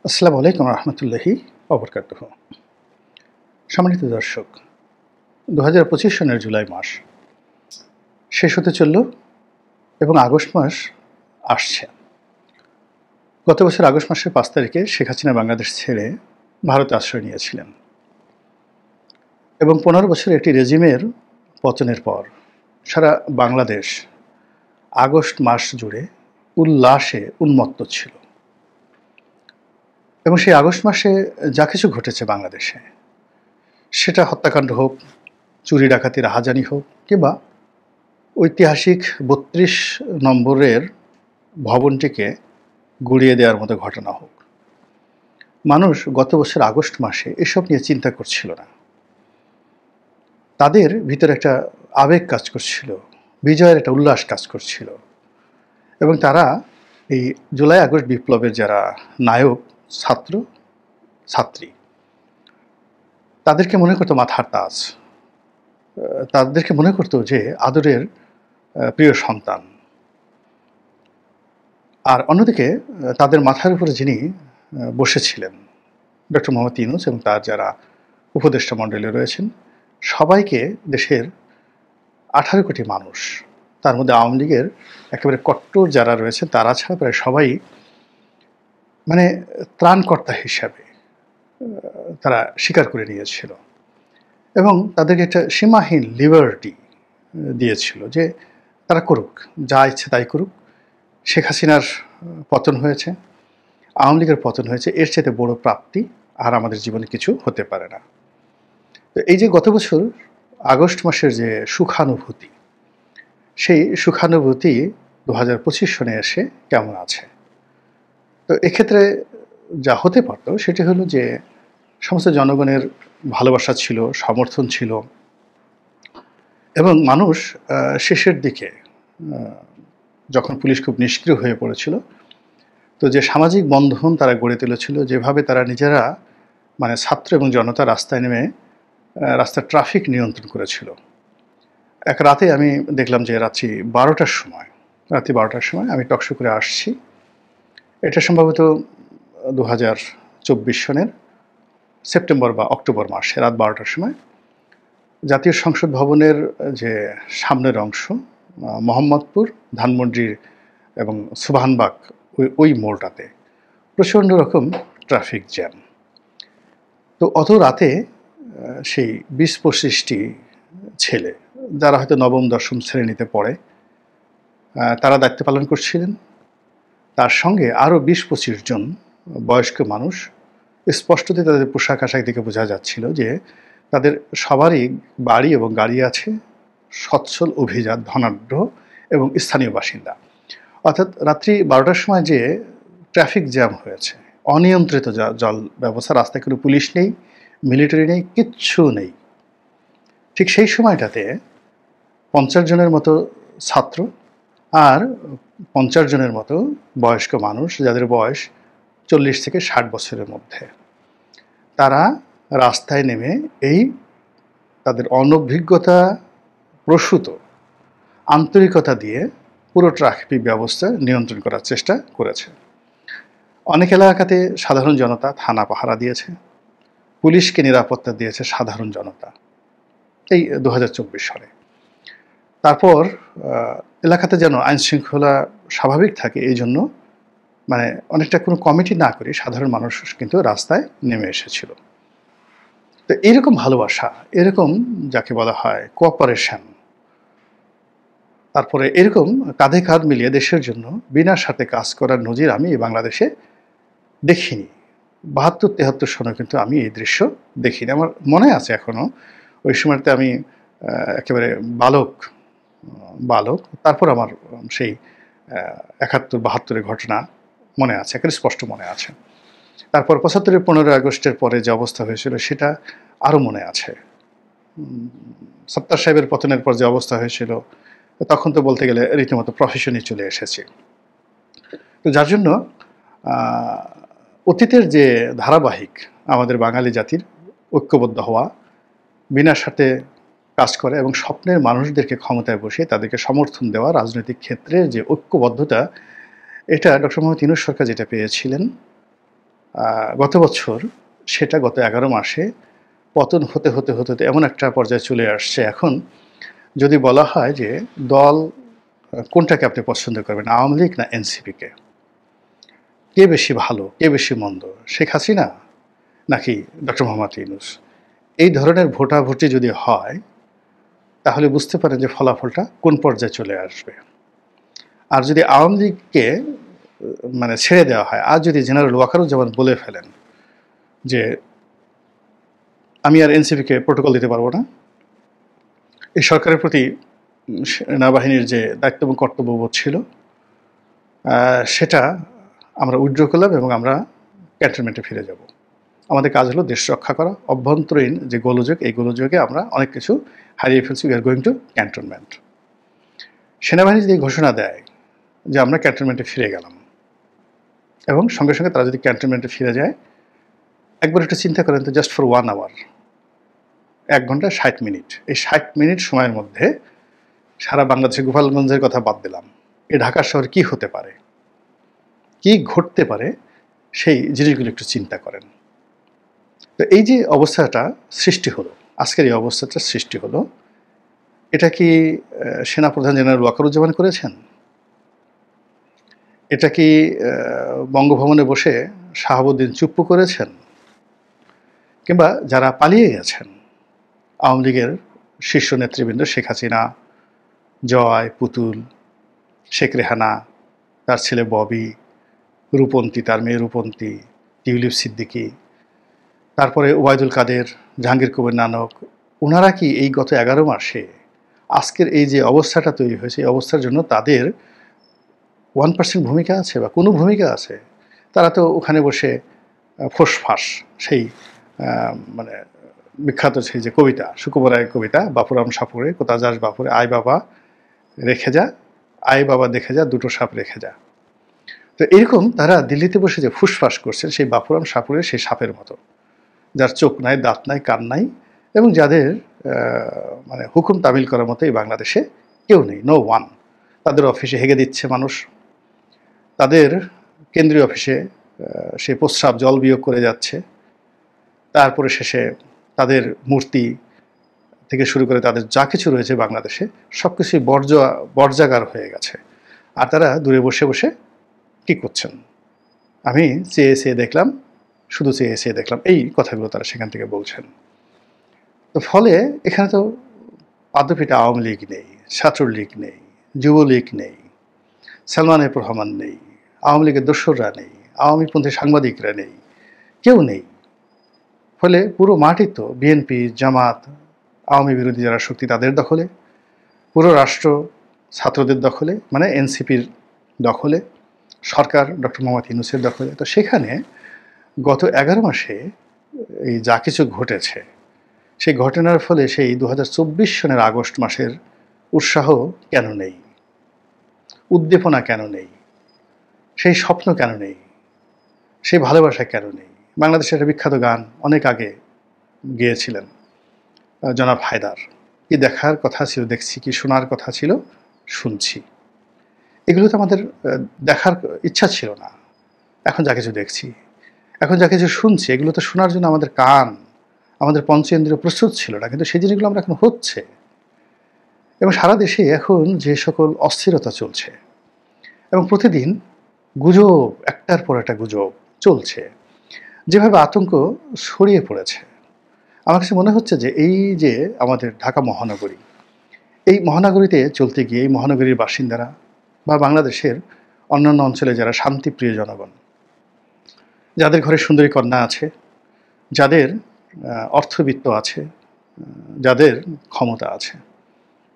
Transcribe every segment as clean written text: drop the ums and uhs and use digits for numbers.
আসসালামু আলাইকুম রহমতুল্লাহি ওবরকাতুহু। সম্মানিত দর্শক, ২০২৫ সনের জুলাই মাস শেষ হতে চলল এবং আগস্ট মাস আসছে। গত বছর আগস্ট মাসের ৫ তারিখে শেখ হাসিনা বাংলাদেশ ছেড়ে ভারতে আশ্রয় নিয়েছিলেন এবং ১৫ বছরের একটি রেজিমের পতনের পর সারা বাংলাদেশ আগস্ট মাস জুড়ে উল্লাসে উন্মত্ত ছিল এবং সেই আগস্ট মাসে যা কিছু ঘটেছে বাংলাদেশে, সেটা হত্যাকাণ্ড হোক, চুরি ডাকাতি রাহাজানি হোক, কিংবা ঐতিহাসিক ৩২ নম্বরের ভবনটিকে গুঁড়িয়ে দেওয়ার মতো ঘটনা হোক, মানুষ গত বছর আগস্ট মাসে এসব নিয়ে চিন্তা করছিল না। তাদের ভিতরে একটা আবেগ কাজ করছিল, বিজয়ের একটা উল্লাস কাজ করছিল এবং তারা এই জুলাই আগস্ট বিপ্লবের যারা নায়ক, ছাত্র ছাত্রী, তাদেরকে মনে করতো মাথার তাজ, তাদেরকে মনে করতো যে আদরের প্রিয় সন্তান। আর অন্যদিকে তাদের মাথার উপরে যিনি বসেছিলেন, ডক্টর মোহাম্মদ ইউনূস এবং তার যারা উপদেষ্টা মণ্ডলী রয়েছেন, সবাইকে দেশের ১৮ কোটি মানুষ, তার মধ্যে আওয়ামী লীগের একেবারে কট্টর যারা রয়েছেন তারা ছাড়া প্রায় সবাই মানে ত্রাণকর্তা হিসাবে তারা স্বীকার করে নিয়েছিল এবং তাদেরকে একটা সীমাহীন লিবার্টি দিয়েছিল যে তারা করুক, যা ইচ্ছে তাই করুক। শেখ হাসিনার পতন হয়েছে, আওয়ামী লীগের পতন হয়েছে, এর চাইতে বড় প্রাপ্তি আর আমাদের জীবনে কিছু হতে পারে না। তো এই যে গত বছর আগস্ট মাসের যে সুখানুভূতি, সেই সুখানুভূতি ২০২৫ সনে এসে কেমন আছে? তো এক্ষেত্রে যা হতে পারত সেটি হলো যে সমস্ত জনগণের ভালোবাসা ছিল, সমর্থন ছিল এবং মানুষ শেষের দিকে যখন পুলিশ খুব নিষ্ক্রিয় হয়ে পড়েছিল, তো যে সামাজিক বন্ধন তারা গড়ে তুলেছিল, যেভাবে তারা নিজেরা মানে ছাত্র এবং জনতা রাস্তায় নেমে রাস্তার ট্রাফিক নিয়ন্ত্রণ করেছিল। এক রাতে আমি দেখলাম যে রাত্রি ১২টার সময় আমি টকশো করে আসছি, এটা সম্ভবত ২০২৪ সনের সেপ্টেম্বর বা অক্টোবর মাসে রাত ১২টার সময় জাতীয় সংসদ ভবনের যে সামনের অংশ, মোহাম্মদপুর, ধানমন্ডি এবং সুবহানবাগ, ওই মোড়টাতে প্রচণ্ড রকম ট্রাফিক জ্যাম। তো অত রাতে সেই ২০-২৫টি ছেলে, যারা হয়তো নবম দশম শ্রেণীতে পড়ে, তারা দায়িত্ব পালন করছিলেন। তার সঙ্গে আরও ২০-২৫ জন বয়স্ক মানুষ। স্পষ্টতই তাদের পোশাক আশাক দেখে বোঝা যাচ্ছিল যে তাদের সবারই বাড়ি এবং গাড়ি আছে, সচ্ছল, অভিজাত, ধনাঢ্য এবং স্থানীয় বাসিন্দা। অর্থাৎ রাত্রি ১২টার সময় যে ট্রাফিক জ্যাম হয়েছে, অনিয়ন্ত্রিত জল ব্যবস্থা, রাস্তায় কোনো পুলিশ নেই, মিলিটারি নেই, কিচ্ছু নেই, ঠিক সেই সময়টাতে ৫০ জনের মতো ছাত্র আর ৫০ জনের মতো বয়স্ক মানুষ, যাদের বয়স ৪০ থেকে ৬০ বছরের মধ্যে, তারা রাস্তায় নেমে এই তাদের অনভিজ্ঞতা প্রসূত আন্তরিকতা দিয়ে পুরো ট্রাফিক ব্যবস্থা নিয়ন্ত্রণ করার চেষ্টা করেছে। অনেক এলাকাতে সাধারণ জনতা থানা পাহারা দিয়েছে, পুলিশকে নিরাপত্তা দিয়েছে সাধারণ জনতা, এই ২০২৪ সালে। তারপর এলাকাতে যেন আইনশৃঙ্খলা স্বাভাবিক থাকে, এই জন্য মানে অনেকটা কোনো কমিটি না করে সাধারণ মানুষ কিন্তু রাস্তায় নেমে এসেছিল। তো এরকম ভালোবাসা, এরকম যাকে বলা হয় কোঅপারেশন, তারপরে এরকম কাঁধে কাঁধ মিলিয়ে দেশের জন্য বিনা স্বার্থে কাজ করার নজির আমি এই বাংলাদেশে দেখিনি। ৭২-৭৩ সনে কিন্তু আমি এই দৃশ্য দেখিনি। আমার মনে আছে এখনও, ওই সময়তে আমি একেবারে বালক। তারপর আমার সেই ৭১-৭২-৭২ ঘটনা মনে আছে, একেবারে স্পষ্ট মনে আছে। তারপর ৭৫-এর ১৫ই আগস্টের পরে যে অবস্থা হয়েছিল সেটা আরও মনে আছে। সত্তার সাহেবের পতনের পর যে অবস্থা হয়েছিল, তখন তো বলতে গেলে রীতিমতো প্রফেশনই চলে এসেছে। তো যার জন্য অতীতের যে ধারাবাহিক আমাদের বাঙালি জাতির ঐক্যবদ্ধ হওয়া, বিনা স্বার্থে কাজ করা এবং স্বপ্নের মানুষদেরকে ক্ষমতায় বসিয়ে তাদেরকে সমর্থন দেওয়া, রাজনৈতিক ক্ষেত্রে যে ঐক্যবদ্ধতা, এটা ডক্টর মোহাম্মদ ইউনূস সরকার যেটা পেয়েছিলেন, গত বছর সেটা গত 11 মাসে পতন হতে হতে হতে হতে এমন একটা পর্যায়ে চলে আসছে। এখন যদি বলা হয় যে দল কোনটাকে আপনি পছন্দ করবেন, আওয়ামী লীগ না এনসিপিকে? কে বেশি ভালো, কে বেশি মন্দ, শেখ হাসিনা নাকি ডক্টর মোহাম্মদ ইউনূস? এই ধরনের ভোটাভুটি যদি হয় তাহলে বুঝতে পারেন যে ফলাফলটা কোন পর্যায়ে চলে আসবে। আর যদি আওয়ামী লীগকে মানে ছেড়ে দেওয়া হয়, আর যদি জেনারেল ওয়াকারুজ্জামান বলে ফেলেন যে আমি আর এনসিপিকে প্রোটোকল দিতে পারবো না, এই সরকারের প্রতি সেনাবাহিনীর যে দায়িত্ব এবং কর্তব্যবোধ ছিল সেটা আমরা উইথড্র করলাম এবং আমরা ক্যান্টনমেন্টে ফিরে যাব। আমাদের কাজ হলো দেশ রক্ষা করা, অভ্যন্তরীণ যে গোলযোগ, এই গোলযোগে আমরা অনেক কিছু হারিয়ে ফেলছি, we are going to cantonment. সেনাবাহিনী যদি ঘোষণা দেয় যে আমরা ক্যান্টনমেন্টে ফিরে গেলাম এবং সঙ্গে সঙ্গে তারা যদি ক্যান্টনমেন্টে ফিরে যায়, একবার একটু চিন্তা করেন তো, জাস্ট ফর 1 আওয়ার, 1 ঘন্টা 60 মিনিট, এই 60 মিনিট সময়ের মধ্যে সারা বাংলাদেশের গোপালগঞ্জের কথা বাদ দিলাম, এই ঢাকা শহরে কী হতে পারে, কী ঘটতে পারে, সেই জিনিসগুলো একটু চিন্তা করেন। তো এই যে অবস্থাটা সৃষ্টি হলো, আজকের এই অবস্থাটা সৃষ্টি হলো, এটা কি সেনাপ্রধান জেনারেল ওয়াকারুজ্জামান করেছেন? এটা কি বঙ্গভবনে বসে শাহাবুদ্দিন চুপ্পু করেছেন? কিংবা যারা পালিয়ে গেছেন আওয়ামী লীগের শীর্ষ নেতৃবৃন্দ, শেখ হাসিনা, জয়, পুতুল, শেখ রেহানা, তার ছেলে ববি, রূপন্তী, তার মেয়ে রূপন্তী, টিউলিপ সিদ্দিকী, তারপরে ওবায়দুল কাদের, জাহাঙ্গীর কবির নানক, ওনারা কি এই গত 11 মাসে আজকের এই যে অবস্থাটা তৈরি হয়েছে, এই অবস্থার জন্য তাদের 1% ভূমিকা আছে বা কোনো ভূমিকা আছে? তারা তো ওখানে বসে ফোঁসফাঁস সেই মানে বিখ্যাত সেই যে কবিতা, সুকুমার রায়ের কবিতা, বাপুরাম সাপুরে কোথা যাস বাপুরে, আয় বাবা রেখে যা, আয় বাবা দেখে যা, দুটো সাপ রেখে যা। তো এরকম তারা দিল্লিতে বসে যে ফুসফাস করছেন, সেই বাপুরাম সাপুরে সেই সাপের মতো, যার চোখ নাই, দাঁত নাই, কান নাই, এবং যাদের মানে হুকুম তামিল করার মতো এই বাংলাদেশে কেউ নেই, নো ওয়ান। তাদের অফিসে হেগে দিচ্ছে মানুষ, তাদের কেন্দ্রীয় অফিসে সে প্রস্রাব জল বিয়োগ করে যাচ্ছে, তারপরে শেষে তাদের মূর্তি থেকে শুরু করে তাদের যা কিছু রয়েছে বাংলাদেশে সব কিছুই বর্জাগার হয়ে গেছে। আর তারা দূরে বসে বসে কী করছেন? আমি চেয়ে চেয়ে দেখলাম, শুধু চেয়ে চেয়ে দেখলাম, এই কথাগুলো তারা সেখান থেকে বলছেন। তো ফলে এখানে তো পাদপিটা আওয়ামী লীগ নেই, ছাত্রলীগ নেই, যুবলীগ নেই, সালমান এফ রহমান নেই, আওয়ামী লীগের দোসররা নেই, আওয়ামীপন্থী সাংবাদিকরা নেই, কেউ নেই। ফলে পুরো মাটি তো বিএনপি, জামাত, আওয়ামী বিরোধী যারা শক্তি তাদের দখলে, পুরো রাষ্ট্র ছাত্রদের দখলে, মানে এনসিপির দখলে, সরকার ডক্টর মোহাম্মদ ইউনূসের দখলে। তো সেখানে গত 11 মাসে এই যা কিছু ঘটেছে, সেই ঘটনার ফলে সেই 2024 সনের আগস্ট মাসের উৎসাহ কেন নেই, উদ্দীপনা কেন নেই, সেই স্বপ্ন কেন নেই, সেই ভালোবাসা কেন নেই? বাংলাদেশের একটা বিখ্যাত গান অনেক আগে গেয়েছিলেন জনাব হায়দার, কি দেখার কথা ছিল দেখছি, কি শোনার কথা ছিল শুনছি। এগুলো তো আমাদের দেখার ইচ্ছা ছিল না, এখন যা কিছু দেখছি, এখন যা কিছু শুনছি, এগুলো তো শোনার জন্য আমাদের কান, আমাদের পঞ্চেন্দ্রিয় প্রস্তুত ছিল না, কিন্তু সেই জিনিসগুলো আমরা এখন হচ্ছে। এবং সারা দেশে এখন যে সকল অস্থিরতা চলছে এবং প্রতিদিন গুজব, একটার পর একটা গুজব চলছে, যেভাবে আতঙ্ক ছড়িয়ে পড়েছে, আমার কাছে মনে হচ্ছে যে এই যে আমাদের ঢাকা মহানগরী, এই মহানগরীতে চলতে গিয়ে এই মহানগরীর বাসিন্দারা বা বাংলাদেশের অন্যান্য অঞ্চলে যারা শান্তিপ্রিয় জনগণ, যাদের ঘরে সুন্দরী কন্যা আছে, যাদের অর্থবিত্ত আছে, যাদের ক্ষমতা আছে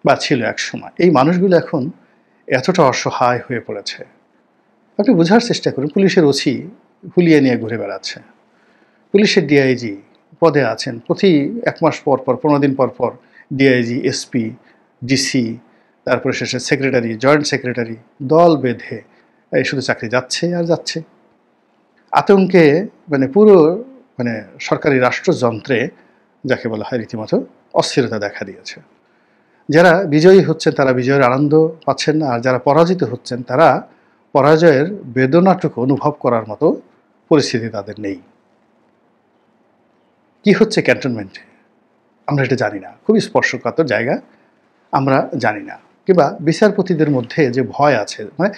বা ছিল এক সময়, এই মানুষগুলো এখন এতটা অসহায় হয়ে পড়েছে। আপনি বোঝার চেষ্টা করুন, পুলিশের ওসি হুলিয়ে নিয়ে ঘুরে বেড়াচ্ছে, পুলিশের ডিআইজি পদে আছেন, প্রতি 1 মাস পর পর, 15 দিন পর পর ডিআইজি, এসপি, ডিসি, তারপরে শেষে সেক্রেটারি, জয়েন্ট সেক্রেটারি, দল বেঁধে এই শুধু চাকরি যাচ্ছে আর যাচ্ছে। আতঙ্কে মানে পুরো মানে সরকারি রাষ্ট্রযন্ত্রে যাকে বলা হয় রীতিমতো অস্থিরতা দেখা দিয়েছে। যারা বিজয়ী হচ্ছেন তারা বিজয়ের আনন্দ পাচ্ছেন না, আর যারা পরাজিত হচ্ছেন তারা পরাজয়ের বেদনাটুকু অনুভব করার মতো পরিস্থিতি তাদের নেই। কি হচ্ছে ক্যান্টনমেন্টে আমরা এটা জানি না, খুবই স্পর্শকাতর জায়গা, আমরা জানি না। কিংবা বিচারপতিদের মধ্যে যে ভয় আছে, মানে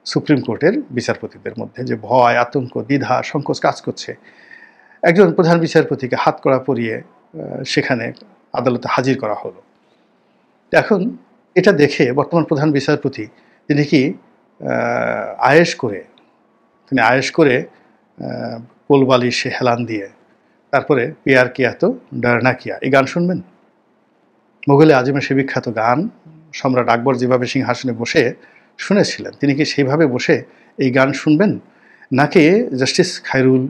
সুপ্রিম কোর্টের বিচারপতিদের মধ্যে যে ভয়, আতঙ্ক, দ্বিধা, সংকোচ কাজ করছে। একজন প্রধান বিচারপতিকে হাতকড়া পরিয়ে সেখানে আদালতে হাজির করা হলো। এখন এটা দেখে বর্তমান প্রধান বিচারপতি তিনি কি আয়েশ করে কোলবালিশে হেলান দিয়ে তারপরে পিয়ার কিয়া তো ডারনা কিয়া, এই গান শুনবেন? মোগলে আজমের সে বিখ্যাত গান সম্রাট আকবর যেভাবে সিংহাসনে বসে শুনেছিলেন, তিনি কি সেইভাবে বসে এই গান শুনবেন? নাকি জাস্টিস খায়রুল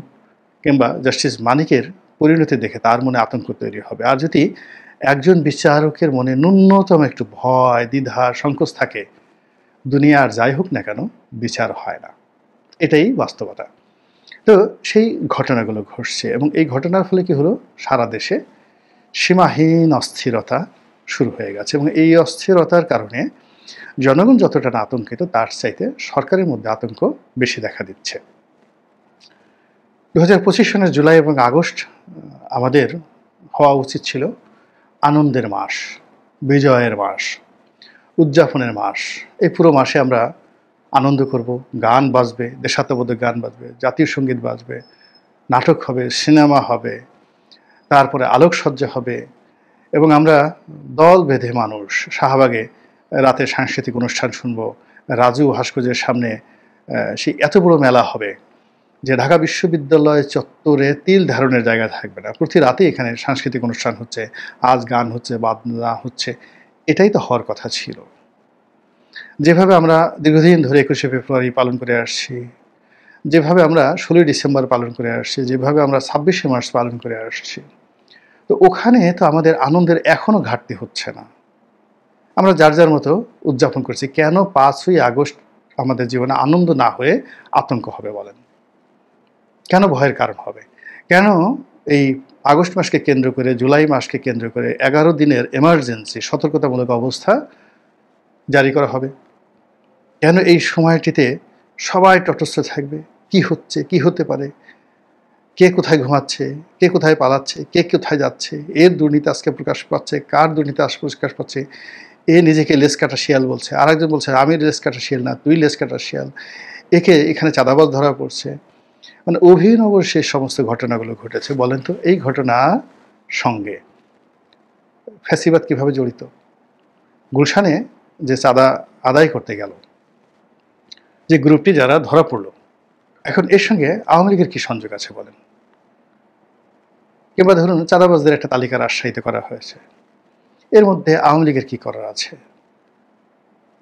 কিংবা জাস্টিস মানিকের পরিণতি দেখে তার মনে আতঙ্ক তৈরি হবে? আর যদি একজন বিচারকের মনে ন্যূনতম একটু ভয়, দ্বিধা, সংকোচ থাকে, দুনিয়ার যাই হোক না কেন বিচার হয় না। এটাই বাস্তবতা। তো সেই ঘটনাগুলো ঘটছে এবং এই ঘটনার ফলে কি হলো, সারা দেশে সীমাহীন অস্থিরতা শুরু হয়ে গেছে এবং এই অস্থিরতার কারণে জনগণ যতটা না আতঙ্কিত তার চাইতে সরকারের মধ্যে আতঙ্ক বেশি দেখা দিচ্ছে। 2025 সনের জুলাই এবং আগস্ট আমাদের হওয়া উচিত ছিল আনন্দের মাস, বিজয়ের মাস, উদযাপনের মাস। এই পুরো মাসে আমরা আনন্দ করব, গান বাজবে, দেশাত্মবোধক গান বাজবে, জাতীয় সঙ্গীত বাজবে, নাটক হবে, সিনেমা হবে, তারপরে আলোকসজ্জা হবে এবং আমরা দল বেঁধে মানুষ শাহবাগে রাতে সাংস্কৃতিক অনুষ্ঠান শুনব। রাজু ভাস্কর্যের সামনে সেই এত বড় মেলা হবে যে ঢাকা বিশ্ববিদ্যালয় চত্বরে তিল ধারণের জায়গা থাকবে না। প্রতি রাতে এখানে সাংস্কৃতিক অনুষ্ঠান হচ্ছে, আজ গান হচ্ছে, বাজনা হচ্ছে। এটাই তো হওয়ার কথা ছিল। যেভাবে আমরা দীর্ঘদিন ধরে 21শে ফেব্রুয়ারি পালন করে আসছি, যেভাবে আমরা 16ই ডিসেম্বর পালন করে আসছি, যেভাবে আমরা 26শে মার্চ পালন করে আসছি, তো ওখানে তো আমাদের আনন্দের এখনও ঘাটতি হচ্ছে না। আমরা যার যার মতো উদযাপন করছি। কেন 5ই আগস্ট আমাদের জীবনে আনন্দ না হয়ে আতঙ্ক হবে বলেন? কেন ভয়ের কারণ হবে? কেন এই আগস্ট মাসকে কেন্দ্র করে, জুলাই মাসকে কেন্দ্র করে 11 দিনের এমার্জেন্সি সতর্কতামূলক অবস্থা জারি করা হবে? কেন এই সময়টিতে সবাই তটস্থ থাকবে? কি হচ্ছে, কি হতে পারে, কে কোথায় ঘুমাচ্ছে, কে কোথায় পালাচ্ছে, কে কোথায় যাচ্ছে, এর দুর্নীতি আজকে প্রকাশ পাচ্ছে, কার দুর্নীতি আজ প্রকাশ পাচ্ছে, এ নিজেকে লেস কাটা শিয়াল বলছে, আরেকজন বলছে আমি লেস কাটা শিয়াল না, তুই লেস কাটা শিয়াল, একে এখানে চাঁদাবাজ ধরা পড়ছে। মানে অভিনব সেই সমস্ত ঘটনাগুলো ঘটেছে। বলেন তো এই ঘটনার সঙ্গে ফ্যাসিবাদ কিভাবে জড়িত? গুলশানে যে চাঁদা আদায় করতে গেল যে গ্রুপটি, যারা ধরা পড়ল, এখন এর সঙ্গে আওয়ামী লীগের কি সংযোগ আছে বলেন? কিংবা ধরুন চাঁদাবাজদের একটা তালিকা রাজশাহীতে করা হয়েছে, এর মধ্যে আওয়ামী লীগের কি করার আছে?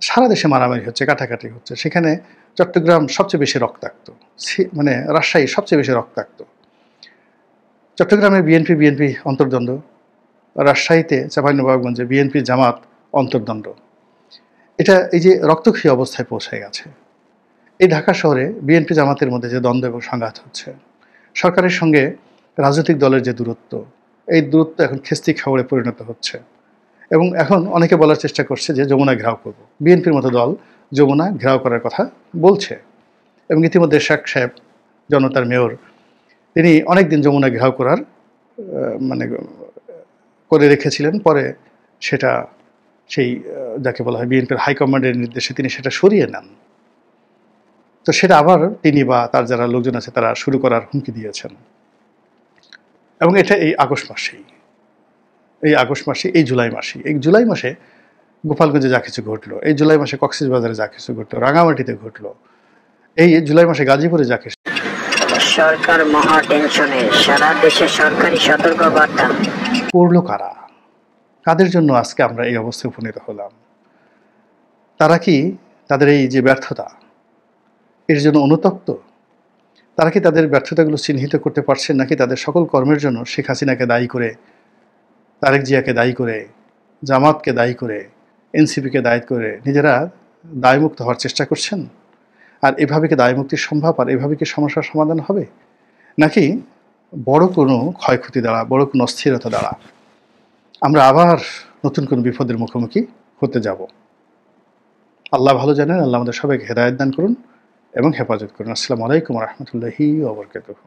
সারা দেশে মারামারি হচ্ছে, কাটাকাটি হচ্ছে, সেখানে চট্টগ্রাম সবচেয়ে বেশি রক্তাক্ত, মানে রাজশাহী সবচেয়ে বেশি রক্তাক্ত। চট্টগ্রামে বিএনপি অন্তর্দ্বন্দ্ব, রাজশাহীতে চাঁপাইনবাবগঞ্জে বিএনপি জামাত অন্তর্দ্বন্দ্ব। এটা এই যে রক্তক্ষয়ী অবস্থায় পৌঁছে গেছে। এই ঢাকা শহরে বিএনপি জামাতের মধ্যে যে দ্বন্দ্ব এবং সংঘাত হচ্ছে, সরকারের সঙ্গে রাজনৈতিক দলের যে দূরত্ব, এই দূরত্ব এখন খেস্তি খাওয়ারে পরিণত হচ্ছে এবং এখন অনেকে বলার চেষ্টা করছে যে যমুনা ঘেরাও করব। বিএনপির মতো দল যমুনা ঘেরাও করার কথা বলছে এবং ইতিমধ্যে শেখ সাহেব, জনতার মেয়র, তিনি অনেক দিন যমুনা ঘেরাও করার মানে করে রেখেছিলেন। পরে সেটা সেই যাকে বলা হয় বিএনপির হাইকমান্ডের নির্দেশে তিনি সেটা সরিয়ে নেন। তো সেটা আবার তিনি বা তার যারা লোকজন আছে তারা শুরু করার হুমকি দিয়েছেন এবং এটা এই আগস্ট মাসে, এই জুলাই মাসে গোপালগঞ্জে যা কিছু ঘটলো, এই জুলাই মাসে কক্সবাজারে যা কিছু ঘটলো, রাঙামাটিতে ঘটলো, এই জুলাই মাসে গাজীপুরে যা কিছু। সরকার মহা টেনশনে, সারা দেশে সরকারি সতর্কবার্তা। করলো কারা? কাদের জন্য আজকে আমরা এই অবস্থায় উপনীত হলাম? তারা কি তাদের এই যে ব্যর্থতা, এর জন্য অনুতপ্ত? তারা কি তাদের ব্যর্থতাগুলো চিহ্নিত করতে পারছেন, নাকি তাদের সকল কর্মের জন্য শেখ হাসিনাকে দায়ী করে, তারেক জিয়াকে দায়ী করে, জামাতকে দায়ী করে, এনসিপিকে দায়ী করে নিজেরা দায়মুক্ত হওয়ার চেষ্টা করছেন? আর এভাবে কি দায়মুক্তির সম্ভব? আর এভাবে কি সমস্যার সমাধান হবে? নাকি বড় কোনো ক্ষয়ক্ষতি দ্বারা, বড় কোনো অস্থিরতা দ্বারা আমরা আবার নতুন কোনো বিপদের মুখোমুখি হতে যাব? আল্লাহ ভালো জানেন। আল্লাহ আমাদের সবাইকে হেদায়েত দান করুন। এবং হেফাজত করুন। আসসালামু আলাইকুম ওয়া রাহমাতুল্লাহি ওয়া বারাকাতুহু।